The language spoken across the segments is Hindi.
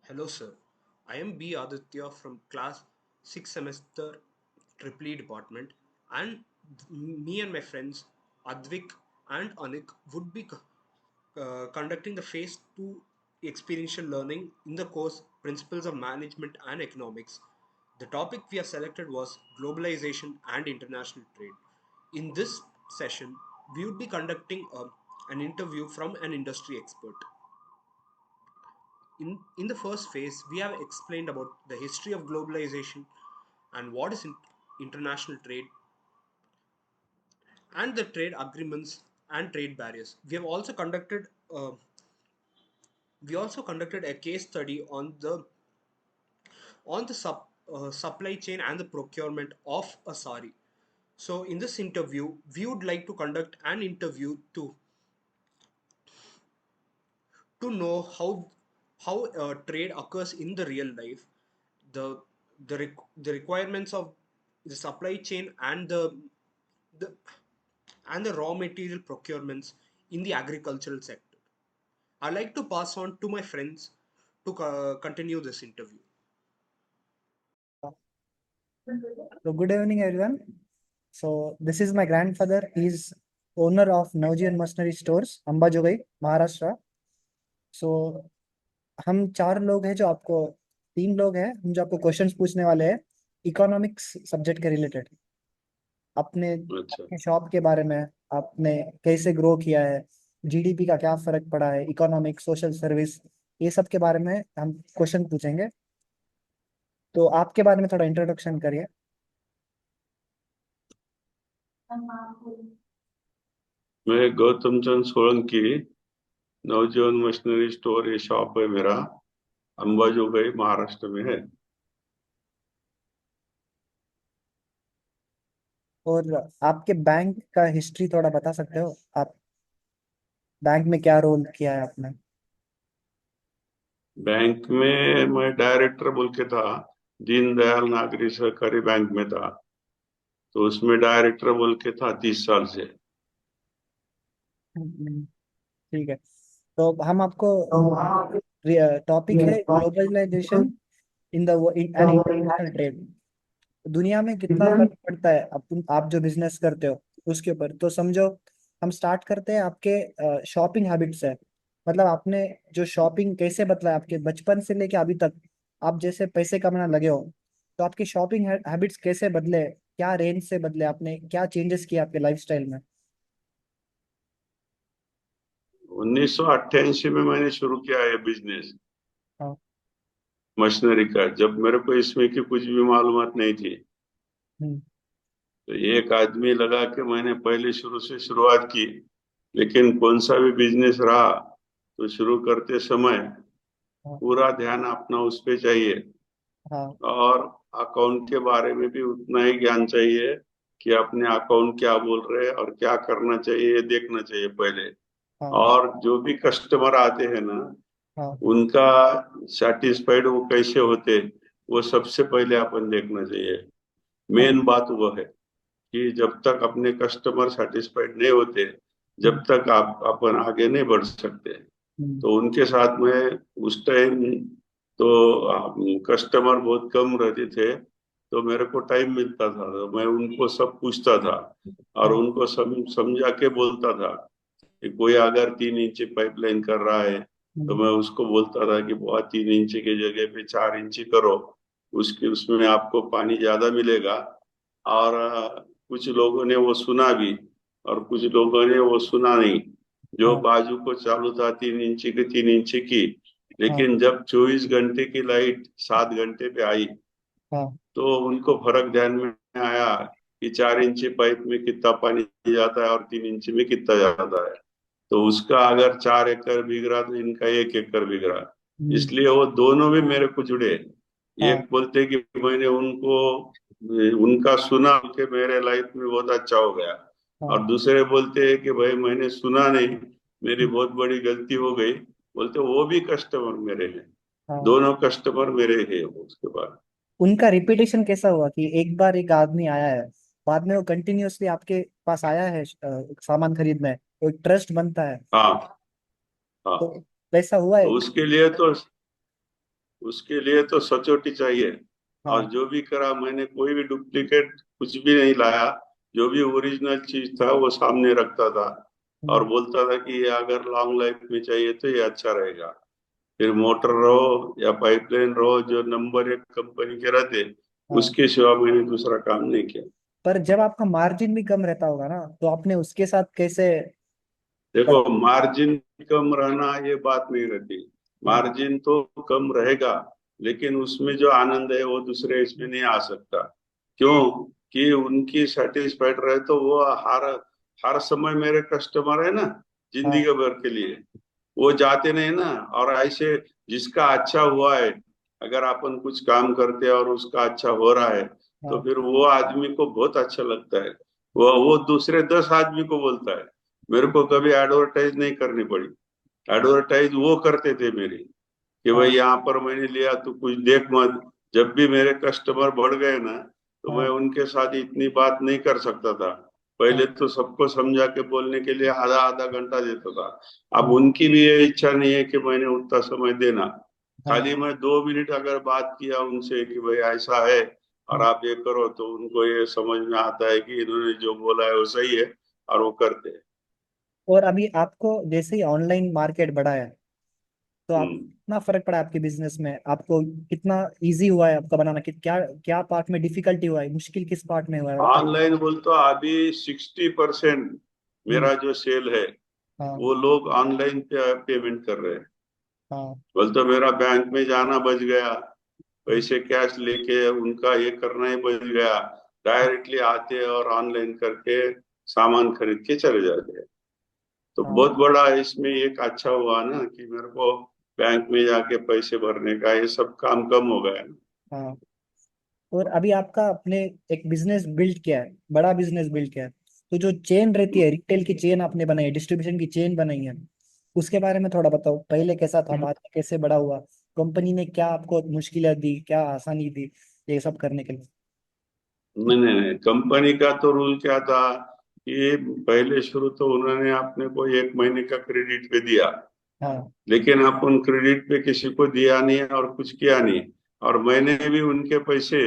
Hello, sir. I am B. Aditya from class 6 semester Triple E department, and me and my friends Advik and Anik would be conducting the phase 2 experiential learning in the course Principles of Management and Economics. The topic we have selected was globalization and international trade. In this session, we would be conducting an interview from an industry expert. In the first phase, we have explained about the history of globalization and what is international trade and the trade agreements and trade barriers. Uh, we also conducted a case study on the supply chain and the procurement of a sari. So in this interview, we would like to conduct an interview to know how trade occurs in the real life, the the requirements of the supply chain the and the raw material procurements in the agricultural sector. I like to pass on to my friends to continue this interview. So good evening, everyone. So this is my grandfather. He's owner of Navjivan Machinery Stores, Ambajogai, Maharashtra. So हम चार लोग हैं जो आपको तीन लोग हैं हम जो आपको क्वेश्चंस पूछने वाले हैं इकोनॉमिक्स सब्जेक्ट के रिलेटेड अपने अच्छा। आपके शॉप के बारे में आपने कैसे ग्रो किया है जीडीपी का क्या फर्क पड़ा है इकोनॉमिक सोशल सर्विस ये सब के बारे में हम क्वेश्चन पूछेंगे तो आपके बारे में थोड़ा इंट्रोडक्शन करिए मैं गौतम चंद सोलंकी, नवजीवन मशीनरी स्टोर ये शॉप है मेरा, अंबाजोगाई महाराष्ट्र में है। और आपके बैंक का हिस्ट्री थोड़ा बता सकते हो आप बैंक में क्या रोल किया है आपने बैंक में मैं डायरेक्टर बोल के था, दीनदयाल नागरिक सहकारी बैंक में था, तो उसमें डायरेक्टर बोल के था 30 साल से। ठीक है तो हम आपको टॉपिक है globalisation in the end international trade दुनिया में कितना फर्क पड़ता है आप जो बिजनेस करते हो उसके ऊपर तो समझो हम स्टार्ट करते हैं आपके शॉपिंग हैबिट से मतलब आपने जो शॉपिंग कैसे बदला है आपके बचपन से लेके अभी तक आप जैसे पैसे कमाना लगे हो तो आपकी शॉपिंग हैबिट्स कैसे बदले क्या रेंज से बदले आपने क्या चेंजेस किए आपके लाइफस्टाइल में 1988 में मैंने शुरू किया है बिजनेस हाँ मशीनरी का, जब मेरे को इसमें की कुछ भी मालूमात नहीं थी। हम्म, तो एक आदमी लगा के मैंने पहले शुरू से शुरुआत की, लेकिन कौन सा भी बिजनेस रहा तो शुरू करते समय हाँ पूरा ध्यान अपना उस पे चाहिए, हाँ और अकाउंट के बारे में भी उतना ही ज्ञान चाहिए कि अपने अकाउंट क्या बोल रहे हैं और क्या करना चाहिए ये देखना चाहिए पहले। हाँ और जो भी कस्टमर आते हैं ना, हाँ उनका सेटिस्फाइड वो कैसे होते, वो सबसे पहले अपन देखना चाहिए। हाँ मेन बात वो है कि जब तक अपने कस्टमर सेटिस्फाइड नहीं होते, हम्म, जब तक आप अपन आगे नहीं बढ़ सकते। हम्म, तो उनके साथ में उस टाइम तो कस्टमर बहुत कम रहते थे, तो मेरे को टाइम मिलता था तो मैं उनको सब पूछता था और हाँ उनको समझा के बोलता था कि कोई अगर 3 इंच पाइपलाइन कर रहा है तो हम्म, मैं उसको बोलता था कि बहुत 3 इंच की जगह पे 4 इंच करो, उसके उसमें आपको पानी ज्यादा मिलेगा। और कुछ लोगों ने वो सुना भी और कुछ लोगों ने वो सुना नहीं। जो हाँ बाजू को चालू था 3 इंच की 3 इंच की, हाँ लेकिन जब 24 घंटे की लाइट 7 घंटे पे आई हाँ तो उनको फर्क ध्यान में आया कि 4 इंच पाइप में कितना पानी जाता है और 3 इंच में कितना जाता है। तो उसका अगर 4 एकड़ बिक रहा तो इनका 1 एकड़ बिक रहा। हम्म, इसलिए वो दोनों भी मेरे को जुड़े। हाँ एक बोलते कि मैंने उनको उनका सुना कि मेरे लाइफ में बहुत अच्छा हो गया, हाँ और दूसरे बोलते हैं कि भाई मैंने सुना नहीं, मेरी हम्म, बहुत बड़ी गलती हो गई। बोलते वो भी कस्टमर मेरे हैं, हाँ दोनों कस्टमर मेरे हैं उसके बाद। उनका रिपीटेशन कैसा हुआ कि एक बार एक आदमी आया है बाद में वो कंटिन्यूअसली आपके पास आया है सामान खरीदने तो एक ट्रस्ट बनता है हाँ तो हाँ। वैसा हुआ है तो उसके लिए तो उसके लिए तो सचोटी चाहिए। और हाँ। जो भी करा मैंने, कोई भी डुप्लीकेट कुछ भी नहीं लाया। जो भी ओरिजिनल चीज था वो सामने रखता था और हम्म। बोलता था कि ये अगर लॉन्ग लाइफ में चाहिए तो ये अच्छा रहेगा। फिर मोटर रहो या पाइपलाइन रहो, जो नंबर एक कंपनी के रहते, हाँ। उसके सिवा मैंने दूसरा काम नहीं किया। पर जब आपका मार्जिन भी कम रहता होगा ना, तो आपने उसके साथ कैसे देखो, बढ़ा? मार्जिन कम रहना ये बात नहीं रहती। हाँ। मार्जिन तो कम रहेगा, लेकिन उसमें जो आनंद है वो दूसरे इसमें नहीं आ सकता। क्यों? कि उनकी सेटिस्फाइड रहे तो वो हर हर समय मेरे कस्टमर है ना, जिंदगी हाँ। भर के लिए। वो जाते नहीं ना। और ऐसे जिसका अच्छा हुआ है, अगर अपन कुछ काम करते हैं और उसका अच्छा हो रहा है, तो हाँ। फिर वो आदमी को बहुत अच्छा लगता है। वो दूसरे 10 आदमी को बोलता है। मेरे को कभी एडवर्टाइज नहीं करनी पड़ी। एडवर्टाइज वो करते थे मेरी, कि भाई हाँ। यहाँ पर मैंने लिया तो कुछ देख मत। जब भी मेरे कस्टमर बढ़ गए ना, तो मैं हाँ। उनके साथ इतनी बात नहीं कर सकता था। पहले हाँ। तो सबको समझा के बोलने के लिए आधा आधा घंटा देता था। अब हाँ। उनकी भी ये इच्छा नहीं है कि मैंने उतना समय देना। हाँ। खाली मैं 2 मिनट अगर बात किया उनसे कि भाई ऐसा है और हम्म। आप ये करो, तो उनको ये समझ में आता है कि इन्होंने जो बोला है वो सही है, और वो करते हैं। और अभी आपको जैसे ही ऑनलाइन मार्केट बढ़ा है, तो आप हम्म। कितना फर्क पड़ा आपके बिजनेस में? आपको कितना इजी हुआ है आपका बनाना? कि क्या क्या पार्ट में डिफिकल्टी हुआ है, मुश्किल किस पार्ट में हुआ है आपका? ऑनलाइन बोल तो अभी 60% हम्म। मेरा जो सेल है, हाँ। वो लोग ऑनलाइन पे पेमेंट कर रहे हैं। हाँ। बोल तो मेरा बैंक में जाना बच गया, हम्म। पैसे कैश लेके उनका ये करना ही बच गया। डायरेक्टली आते हैं और ऑनलाइन करके सामान खरीद के चले जाते हैं। तो हाँ। बहुत बड़ा इसमें एक अच्छा हुआ ना कि मेरे को बैंक में जाके पैसे भरने का ये सब काम कम हो गया ना। हाँ। और अभी आपका अपने एक बिजनेस बिल्ड किया है, बड़ा बिजनेस बिल्ड किया है, तो जो चेन रहती है, रिटेल की चेन आपने बनाई है, डिस्ट्रीब्यूशन की चेन बनाई है, उसके बारे में थोड़ा बताओ। पहले कैसा था, बाद में कैसे बड़ा हुआ? कंपनी ने क्या आपको मुश्किलें दी, क्या आसानी दी ये सब करने के लिए? नहीं नहीं नहीं, कंपनी का तो रूल क्या था कि पहले शुरू तो उन्होंने अपने को 1 महीने का क्रेडिट पे दिया। हाँ। लेकिन अपन क्रेडिट पे किसी को दिया नहीं और कुछ किया नहीं। और मैंने भी उनके पैसे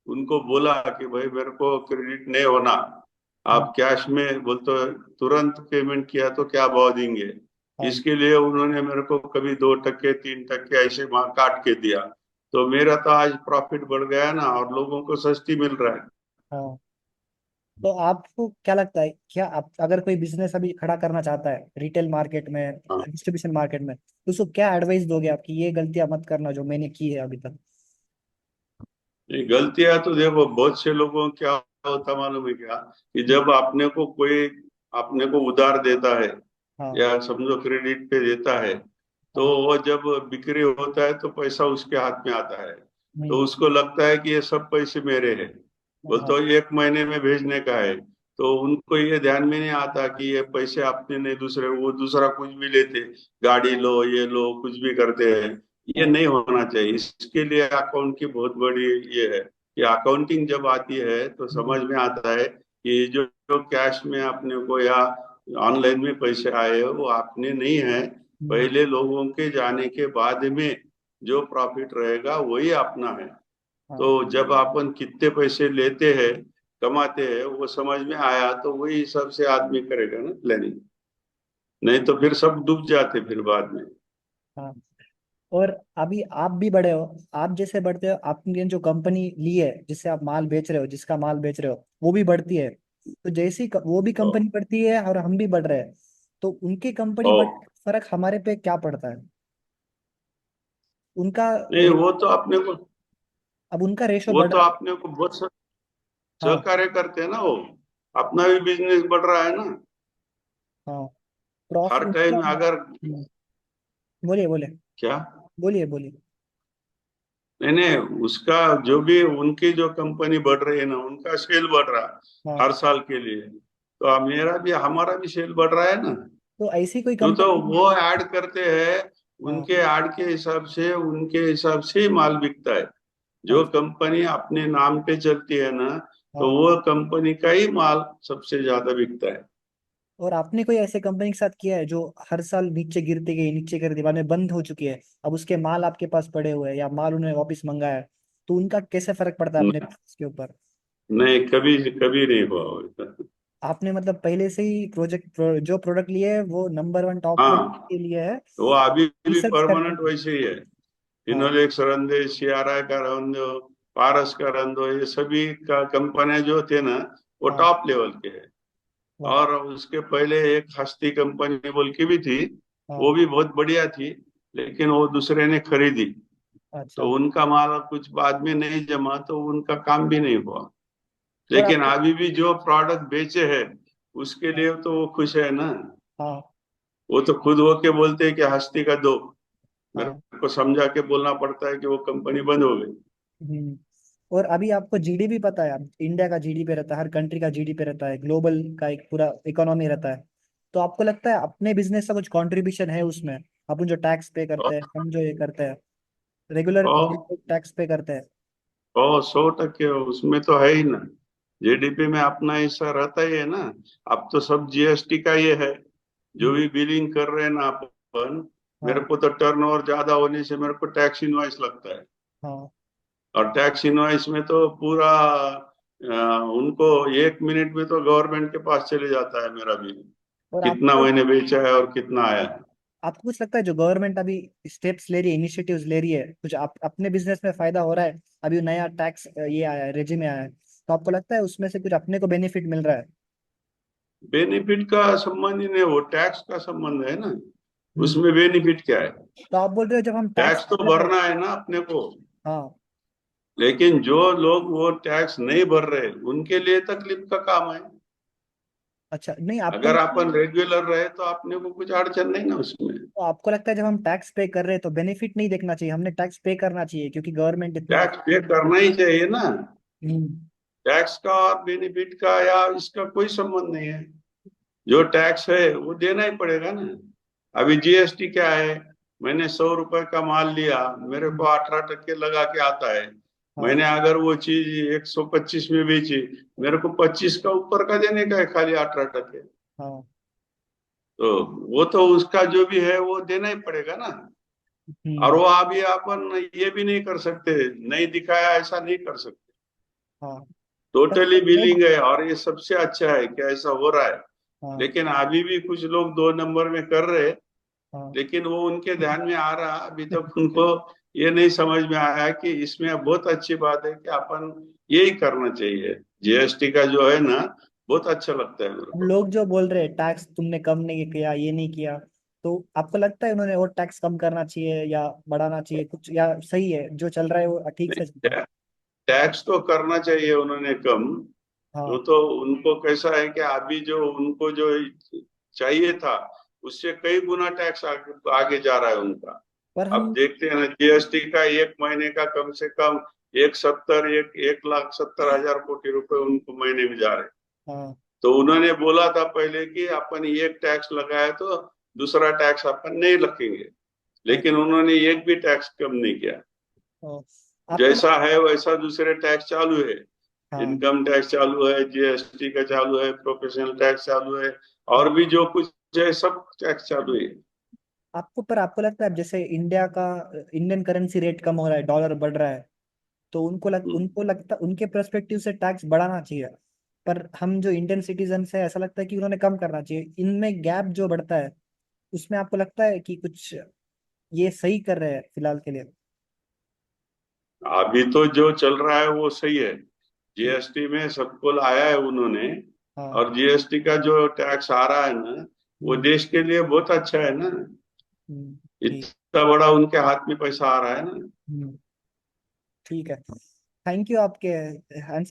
उनको बोला कि भाई मेरे को क्रेडिट नहीं होना, हाँ। आप कैश में बोल तो तुरंत पेमेंट किया तो क्या भाव देंगे। हाँ। इसके लिए उन्होंने मेरे को कभी 2% 3% ऐसे वहां काट के दिया। तो मेरा तो आज प्रॉफिट बढ़ गया ना, और लोगों को सस्ती मिल रहा है। हाँ। तो आपको क्या लगता है, क्या आप अगर कोई बिजनेस अभी खड़ा करना चाहता है रिटेल मार्केट में, हाँ। डिस्ट्रीब्यूशन मार्केट में, तो उसको क्या एडवाइस दोगे आपकी? ये गलतियां मत करना जो मैंने की है अभी तक। ये गलतियां तो देखो, बहुत से लोगों को क्या होता मालूम है क्या, कि हम्म। जब आपने को कोई अपने को उधार देता है हाँ। या समझो क्रेडिट पे देता है, तो हाँ। वो जब बिक्री होता है तो पैसा उसके हाथ में आता है। तो हम्म। उसको लगता है कि ये सब पैसे मेरे हैं। बोल हाँ। तो 1 महीने में भेजने का है। तो उनको ये ध्यान में नहीं आता कि ये पैसे अपने नहीं, दूसरे वो दूसरा कुछ भी लेते, गाड़ी लो ये लो कुछ भी करते हैं। ये हाँ। नहीं होना चाहिए। इसके लिए अकाउंट की बहुत बड़ी ये है कि अकाउंटिंग जब आती है तो हम्म। समझ में आता है कि जो कैश में अपने को या ऑनलाइन में पैसे आए वो आपने नहीं है। हम्म। पहले लोगों के जाने के बाद में जो प्रॉफिट रहेगा वही अपना है। तो हाँ। जब अपन कितने पैसे लेते हैं, कमाते हैं, वो समझ में आया तो वही हिसाब से आदमी करेगा ना प्लानिंग। नहीं तो फिर सब डूब जाते फिर बाद में। हाँ। और अभी आप भी बड़े हो, आप जैसे बढ़ते हो, आपने जो कंपनी ली है जिससे आप माल बेच रहे हो, जिसका माल बेच रहे हो, वो भी बढ़ती है। तो जैसी वो भी ओ, कंपनी बढ़ती है और हम भी बढ़ रहे हैं, तो उनकी कंपनी ओ, बढ़, फर्क हमारे पे क्या पड़ता है? उनका नहीं वो तो अपने को अब उनका रेशो वो बढ़ तो रहा है। अपने को बहुत हाँ। सहकार्य करते हैं ना वो। अपना भी बिजनेस बढ़ रहा है ना। हाँ। हर प्रॉफिट टाइम अगर बोलिए बोलिए। क्या, बोलिए बोलिए। नहीं नहीं, उसका जो भी उनकी जो कंपनी बढ़ रही है ना, उनका सेल बढ़ रहा है हाँ। हर साल के लिए। तो मेरा भी हमारा भी सेल बढ़ रहा है ना। तो ऐसी कोई क्यों, तो कंपनी। वो ऐड करते हैं, हाँ। उनके ऐड के हिसाब से उनके हिसाब से ही माल बिकता है। जो अच्छा। कंपनी अपने नाम पे चलती है ना, तो हाँ। वो कंपनी का ही माल सबसे ज्यादा बिकता है। और आपने कोई ऐसे कंपनी के साथ किया है जो हर साल नीचे गिरती गई, नीचे गिरती, बाद में बंद हो चुकी है, अब उसके माल आपके पास पड़े हुए हैं या माल उन्हें वापस मंगाया है, तो उनका कैसे फर्क पड़ता है अपने business के ऊपर? नहीं, कभी कभी नहीं हुआ वैसा। आपने मतलब पहले से ही जो प्रोडक्ट लिए है वो नंबर 1 टॉप हाँ, के लिए है, वो अभी भी रिसर्च करके। परमानेंट वैसे ही है। हाँ। फिनोलेक्स रंदे, सीआरआई का रंदो, पारस का रंदो, ये सभी का कंपनियां जो थे ना, वो हाँ। टॉप लेवल के है। वाह। और उसके पहले एक हस्ती कंपनी बोल के भी थी, वो हाँ। भी बहुत बढ़िया थी, लेकिन वो दूसरे ने खरीदी। अच्छा। तो उनका माल कुछ बाद में नहीं जमा, तो उनका काम भी नहीं हुआ। और लेकिन आपको। अभी भी जो प्रोडक्ट बेचे हैं, उसके हाँ। लिए तो वो खुश है ना। हाँ। वो तो खुद होके बोलते हैं कि हस्ती का दो। मेरे हाँ। को समझा के बोलना पड़ता है कि वो कंपनी बंद हो गई। हम्म। और अभी आपको जीडीपी पता है? इंडिया का जीडीपी रहता है, हर कंट्री का जीडीपी रहता है, ग्लोबल का एक पूरा इकोनॉमी रहता है। तो आपको लगता है अपने बिजनेस का कुछ कंट्रीब्यूशन है उसमें? अपन जो टैक्स पे करते हैं, हम जो ये करते हैं, रेगुलर और टैक्स पे करते हैं। 100% उसमें तो है ही ना। जीडीपी में अपना हिस्सा रहता ही है ना। अब तो सब जीएसटी का ये है। जो हम्म। भी बिलिंग कर रहे हैं ना अपन, मेरे हाँ। को तो टर्नओवर ज्यादा होने से मेरे को टैक्स इनवॉइस लगता है। हाँ। और टैक्स इनवॉइस में तो पूरा उनको 1 मिनट में तो गवर्नमेंट के पास चले जाता है मेरा बिल, और कितना आपको मैंने बेचा है और कितना आया है। आपको कुछ लगता है जो गवर्नमेंट अभी स्टेप्स ले रही है, इनिशिएटिव्स ले रही है, कुछ अपने बिजनेस में फायदा हो रहा है? अभी नया टैक्स ये आया है, रेजिम आया है, तो आपको लगता है उसमें से कुछ अपने को बेनिफिट मिल रहा है? बेनिफिट का संबंध ही नहीं, वो टैक्स का संबंध है ना। हम्म। उसमें बेनिफिट क्या है? तो आप बोल रहे हो जब हम टैक्स टैक्स तो भर रहे हैं। भरना है ना अपने को। हाँ। लेकिन जो लोग वो टैक्स नहीं भर रहे, उनके लिए तकलीफ का काम है। अच्छा, नहीं आपको अगर लगता अपन है? रेगुलर रहे तो अपने को कुछ अड़चन नहीं ना उसमें। तो आपको लगता है जब हम टैक्स पे कर रहे हैं तो बेनिफिट नहीं देखना चाहिए, हमने टैक्स पे करना चाहिए क्योंकि गवर्नमेंट इतना। टैक्स पे करना ही चाहिए ना। हम्म। टैक्स का और बेनिफिट का या इसका कोई संबंध नहीं है। जो टैक्स है वो देना ही पड़ेगा ना। अभी जीएसटी क्या है? मैंने 100 रुपए का माल लिया, मेरे को 18% लगा के आता है। हाँ। मैंने अगर वो चीज 125 में बेची, मेरे को 25 का ऊपर का देने का है, खाली 18%। हाँ। तो वो तो उसका जो भी है वो देना ही पड़ेगा ना। और हम्म। वो अभी अपन ये भी नहीं कर सकते, नहीं दिखाया ऐसा नहीं कर सकते। हाँ। पर टोटली लोग। बिलिंग है, और ये सबसे अच्छा है कि ऐसा हो रहा है। हाँ। लेकिन अभी भी कुछ लोग 2 नंबर में कर रहे हैं। हाँ। लेकिन वो उनके ध्यान में आ रहा, अभी तक उनको ये नहीं समझ में आया कि इसमें बहुत अच्छी बात है कि अपन यही करना चाहिए। जीएसटी का जो है ना, बहुत अच्छा लगता है मेरे अब को। लोग जो बोल रहे हैं टैक्स तुमने कम नहीं किया, ये नहीं किया, तो आपको लगता है उन्होंने और टैक्स कम करना चाहिए या बढ़ाना चाहिए कुछ, या सही है जो चल रहा है वो ठीक से चल रहा है? टैक्स तो करना चाहिए उन्होंने कम। वो हाँ। तो उनको कैसा है कि अभी जो उनको जो चाहिए था, उससे कई गुना टैक्स आगे, आगे जा रहा है उनका। पर अब हम। देखते हैं ना, जीएसटी का 1 महीने का कम से कम 1,70,000 कोटी रुपए उनको महीने में जा रहे हैं। हाँ। तो उन्होंने बोला था पहले कि अपन एक टैक्स लगाए तो दूसरा टैक्स अपन नहीं रखेंगे। हाँ। लेकिन उन्होंने एक भी टैक्स कम नहीं किया। हाँ। आपको जैसा है वैसा दूसरे टैक्स चालू है। हाँ। इनकम टैक्स चालू है, जीएसटी का चालू है, प्रोफेशनल टैक्स चालू है, और भी जो कुछ है सब टैक्स चालू है। आपको लगता है अब जैसे इंडियन करेंसी रेट कम हो रहा है, डॉलर बढ़ रहा है, तो हम्म। उनको लगता, उनके पर्सपेक्टिव से टैक्स बढ़ाना चाहिए। पर हम जो इंडियन सिटीजन है, ऐसा लगता है कि उन्होंने कम करना चाहिए, इनमें गैप जो बढ़ता है, उसमें आपको लगता है कि कुछ ये सही कर रहे हैं फिलहाल के लिए? अभी तो जो चल रहा है वो सही है। ठीक। जीएसटी में सबको लाया है उन्होंने। हाँ। और जीएसटी का जो टैक्स आ रहा है ना, वो हम्म। देश के लिए बहुत अच्छा है ना। ठीक। इतना बड़ा उनके हाथ में पैसा आ रहा है ना। हम्म। ठीक है। थैंक यू आपके